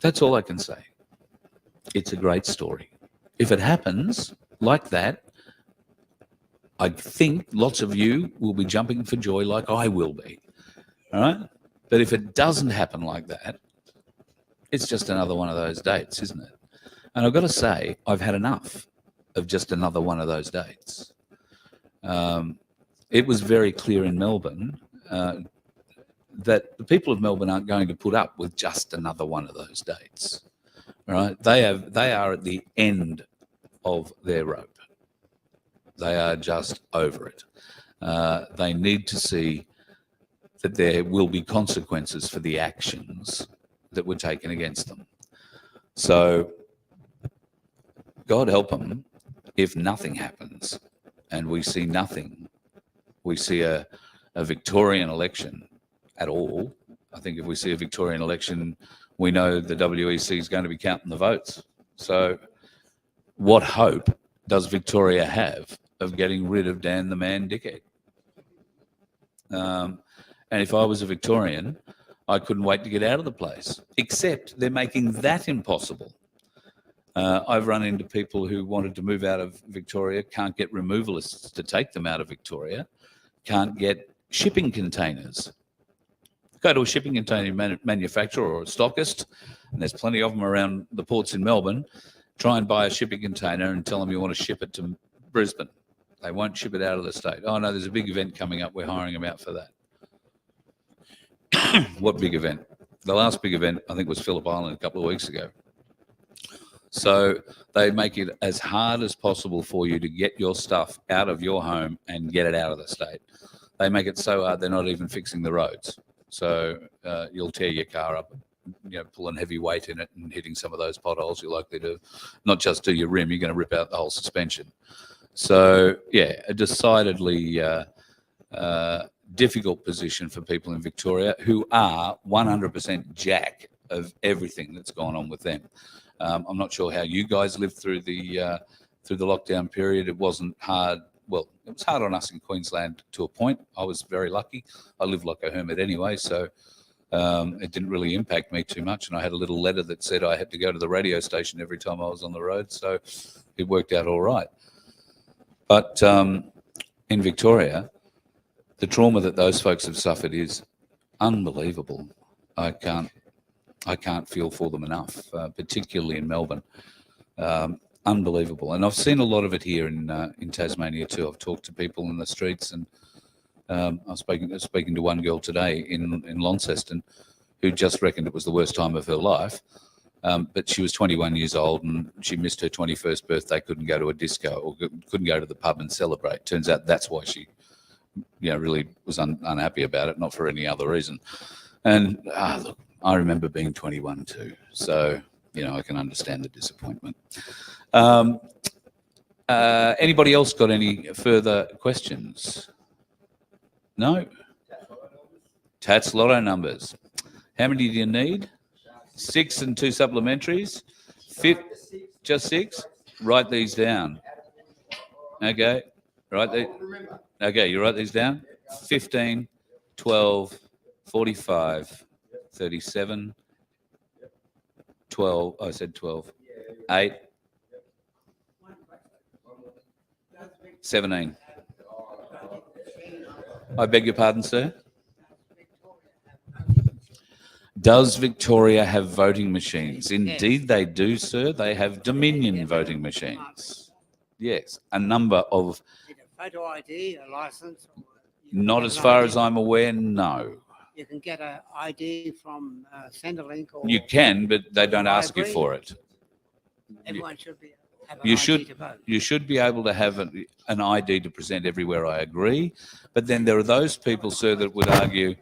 [SPEAKER 2] That's all I can say. It's a great story. If it happens like that, I think lots of you will be jumping for joy like I will be. All right? But if it doesn't happen like that, it's just another one of those dates, isn't it? And I've got to say, I've had enough of just another one of those dates. It was very clear in Melbourne that the people of Melbourne aren't going to put up with just another one of those dates. Right? They are at the end of their rope. They are just over it. They need to see that there will be consequences for the actions that were taken against them. So God help them if nothing happens and we see nothing. We see a Victorian election at all. I think if we see a Victorian election, we know the WEC is going to be counting the votes. So what hope does Victoria have of getting rid of Dan the Man Dickhead? And if I was a Victorian, I couldn't wait to get out of the place, except they're making that impossible. I've run into people who wanted to move out of Victoria, can't get removalists to take them out of Victoria, can't get shipping containers. Go to a shipping container manufacturer or a stockist, and there's plenty of them around the ports in Melbourne. Try and buy a shipping container and tell them you want to ship it to Brisbane. They won't ship it out of the state. Oh, no, there's a big event coming up. We're hiring them out for that. What big event? The last big event, I think, was Phillip Island a couple of weeks ago. So they make it as hard as possible for you to get your stuff out of your home and get it out of the state. They make it so hard they're not even fixing the roads. So you'll tear your car up, pulling heavy weight in it and hitting some of those potholes. You're likely to not just do your rim, you're going to rip out the whole suspension. So, yeah, a decidedly difficult position for people in Victoria who are 100% jack of everything that's gone on with them. I'm not sure how you guys lived through the lockdown period. It wasn't hard. Well, it was hard on us in Queensland to a point. I was very lucky. I lived like a hermit anyway, so it didn't really impact me too much. And I had a little letter that said I had to go to the radio station every time I was on the road, so it worked out all right. But in Victoria, the trauma that those folks have suffered is unbelievable. I can't feel for them enough, particularly in Melbourne. Unbelievable. And I've seen a lot of it here in Tasmania too. I've talked to people in the streets, and I was speaking to one girl today in Launceston who just reckoned it was the worst time of her life. But she was 21 years old and she missed her 21st birthday, couldn't go to a disco or couldn't go to the pub and celebrate. Turns out that's why she really was unhappy about it, not for any other reason. And look, I remember being 21 too. So I can understand the disappointment. Anybody else got any further questions? No? Tats lotto numbers. How many do you need? 6 and 2 supplementaries? Just 6? Write these down. Okay. Okay, you write these down? 15, 12, 45, 37, 12. I said 12. 8, 17. I beg your pardon, sir? Does Victoria have voting machines? Indeed they do, sir. They have Dominion voting machines. Yes, a number of...
[SPEAKER 4] Photo ID, a license?
[SPEAKER 2] Not as far as I'm aware, no.
[SPEAKER 4] You can get an ID from Centrelink or...
[SPEAKER 2] You can, but they don't ask you for it.
[SPEAKER 4] Everyone should be...
[SPEAKER 2] You should be able to have an ID to present everywhere, I agree. But then there are those people, sir, that would argue...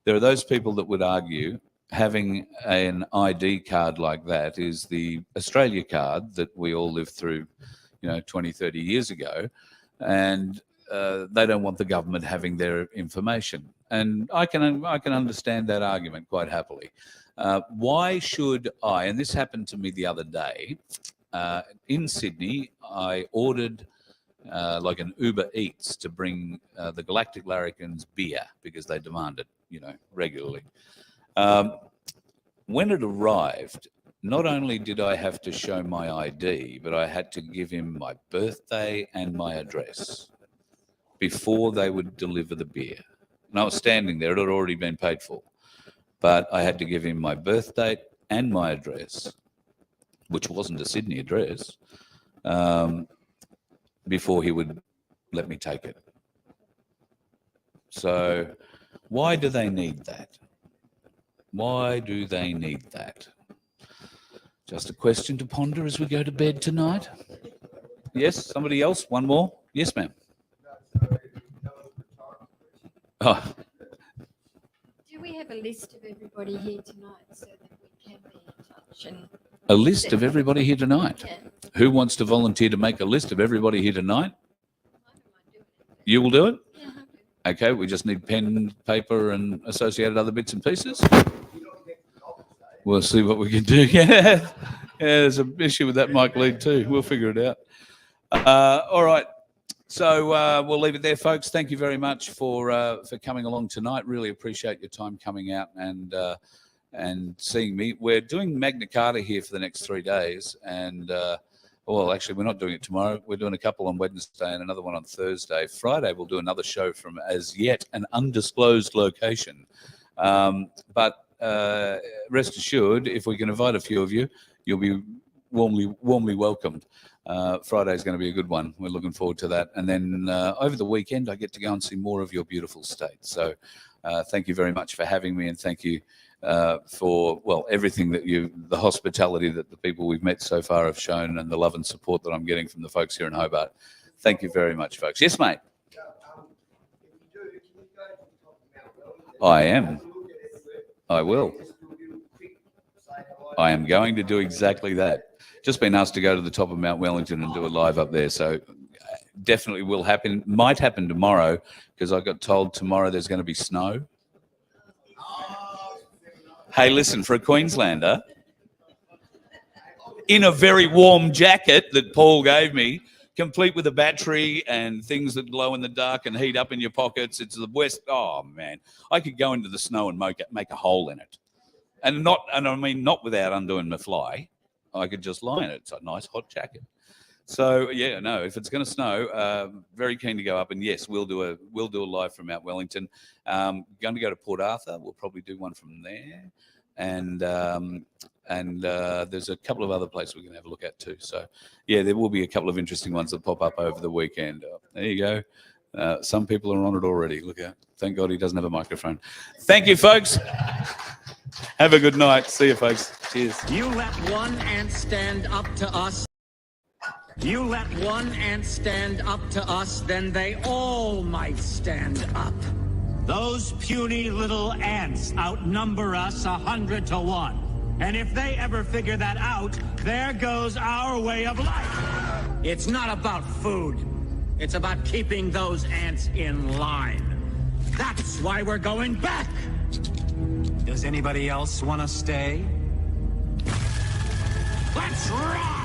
[SPEAKER 2] There are those people that would argue having an ID card like that is the Australia card that we all lived through, 20, 30 years ago. And they don't want the government having their information. And I can understand that argument quite happily. Why should I, and this happened to me the other day, in Sydney, I ordered like an Uber Eats to bring the Galactic Larrikins beer because they demand it, regularly. When it arrived, not only did I have to show my ID, but I had to give him my birthday and my address before they would deliver the beer. And I was standing there, it had already been paid for, but I had to give him my birth date and my address, which wasn't a Sydney address, before he would let me take it. So why do they need that? Why do they need that? Just a question to ponder as we go to bed tonight. Yes, somebody else? One more? Yes, ma'am. Oh.
[SPEAKER 5] Do we have a list of everybody here tonight so that we can be in touch? And
[SPEAKER 2] a list of everybody here tonight?
[SPEAKER 5] Yeah.
[SPEAKER 2] Who wants to volunteer to make a list of everybody here tonight? You will do it?
[SPEAKER 5] Yeah,
[SPEAKER 2] Okay, we just need pen, paper, and associated other bits and pieces. We'll see what we can do. Yeah, there's an issue with that mic lead too. We'll figure it out. All right. So we'll leave it there, folks. Thank you very much for coming along tonight. Really appreciate your time coming out and seeing me. We're doing Magna Carta here for the next 3 days, and well, actually, we're not doing it tomorrow. We're doing a couple on Wednesday and another one on Thursday. Friday, we'll do another show from as yet an undisclosed location. But rest assured, if we can invite a few of you, you'll be warmly welcomed. Friday is going to be a good one. We're looking forward to that. And then over the weekend, I get to go and see more of your beautiful state. So thank you very much for having me, and thank you for, well, everything that the hospitality that the people we've met so far have shown, and the love and support that I'm getting from the folks here in Hobart. Thank you very much, folks. Yes, mate. I am. I will. I am going to do exactly that. Just been asked to go to the top of Mount Wellington and do a live up there. So definitely will happen. Might happen tomorrow, because I got told tomorrow there's going to be snow. Hey, listen, for a Queenslander, in a very warm jacket that Paul gave me, complete with a battery and things that glow in the dark and heat up in your pockets. It's the West. Oh, man. I could go into the snow and make a hole in it. And I mean, not without undoing my fly. I could just lie in it. It's a nice hot jacket. So, yeah, no, if it's going to snow, very keen to go up. And, yes, we'll do a live from Mount Wellington. Going to go to Port Arthur. We'll probably do one from there. And there's a couple of other places we're going to have a look at too. So, yeah, there will be a couple of interesting ones that pop up over the weekend. There you go. Some people are on it already. Look out. Thank God he doesn't have a microphone. Thank you, folks. Have a good night. See you, folks. Cheers.
[SPEAKER 6] You let one ant stand up to us. You let one ant stand up to us, then they all might stand up.
[SPEAKER 7] Those puny little ants outnumber us 100 to 1.
[SPEAKER 6] And if they ever figure that out, there goes our way of life. It's not about food. It's about keeping those ants in line. That's why we're going back. Does anybody else want to stay? Let's ride!